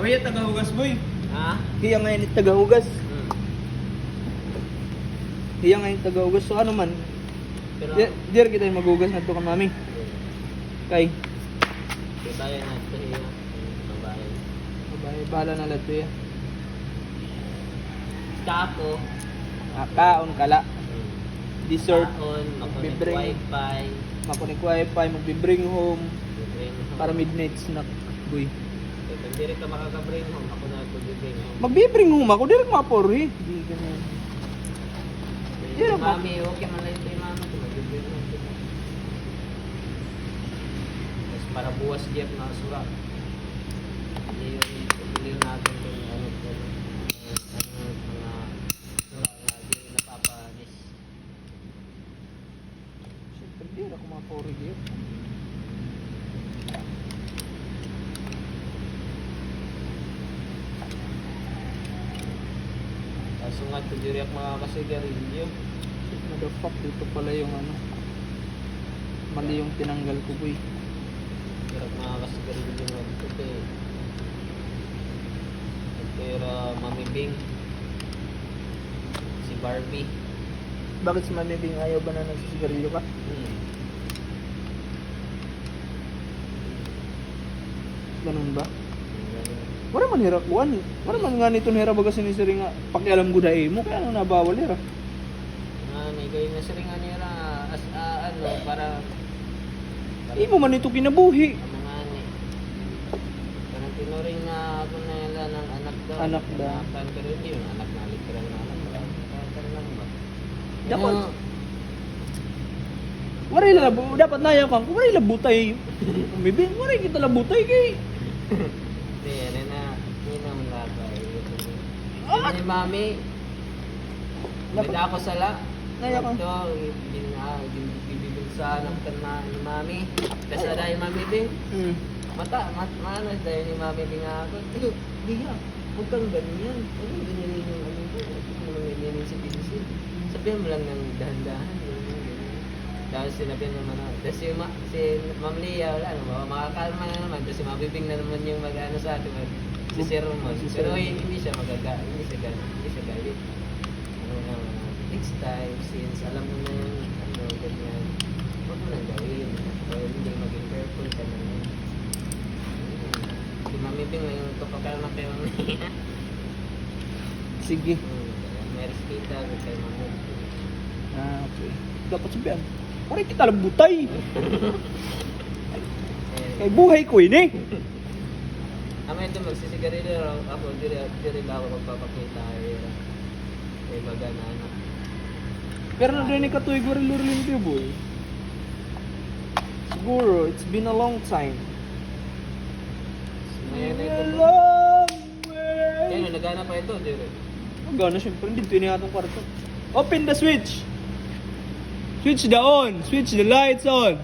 Away yung tagahugas, boy. Ha? Hiya ngayon yung tagahugas. Hmm. Hiya ngayon yung tagahugas. So ano man, Pero, dir kita yung maghugas na ito ka mami. Kay, kaya na ito hiya. Babae. bahala na lahat ya. Kako. Kaon kala. Dessert. Kaon, makunik Bibring. wifi. Makunik wifi, magbe-bring home. Bibring home. Para midnight snack. Boy. Kung hindi rin ka makaka-bring home, ako na bibring home. Magbe-bring home ako. Direk mapori. Di ganyan. Si mami, okay man lang ito yung mami ko. Bibring home kita. Tapos para buwas diyan na surat. Hindi yung natin kung ano ito. Mga surat na di napapanis. Siyempre, di ako mapori diyan. Kaso nga ito diri ako makakasigarilyo. Motherfuck, dito pala yung ano. Mali yung tinanggal ko, boy. Hirap makakasigarilyo nga dito eh. Pero Mami Bing, si Barbie. Bakit si Mami Bing ayaw ba na nagsisigarilyo ka? Ganun ba? Wala man hira kuan. Wala man nga nito hira baga sinisiri nga pakialam ko dai mo kaya ano nabawal hira. Ni kayo na siya nga niya as ano para Imo man ito kinabuhi. mga ani. Parang tinuring na ako na nila ng anak daw. Anak daw. Pero hindi yung anak na literal na anak. Parang lang ba? Dapat. Waray la dapat nayaw kang waray labutay. Umibig waray kita labutay kay. Hindi, ano na, hindi naman labay. Ah! Ni Mami, Dapat- bida ako sala. Naya ka. Ito, bibibig sa anak ka na ni Mami. Kasi ada yung Mami Bing. Hmm. Maano dahil ni Mami Bing ako. Diya, huwag kang ganyan. Huwag kang ganyan yung ano ko. Huwag kang ganyan yung si Pinsi. Sabihan mo lang ng dahan-dahan. Tapos sinabihan naman ako. Tapos si Ma'am Lia, wala naman, makakalma na naman. Tapos si Mabibing na naman yung mag-ano sa atin, si Sermon. Pero hindi siya hindi siya galit. Ano naman, next time, since alam mo na yung ano, ganyan, huwag mo nang gawin. So, hindi maging careful ka na yun. Si Mabibing na yung kapakalma kay Ma'am Lia. Sige. May respeto ako kay Ma'am Lia. Ah, okay. Dapat sabihan. Waray kita labutay. Kay buhay ko ini. Ama ito magsisigarilyo ako, diri ba ako magpapakita kay baga na anak. Pero narinig ka to igoril-uril ko, boy. Siguro, it's been a long time. Ngayon na ito. long way. Yan, nagana pa ito, diri. Gana syempre, dito yun atong kwarto. Open the switch! Switch the on! Switch the lights on!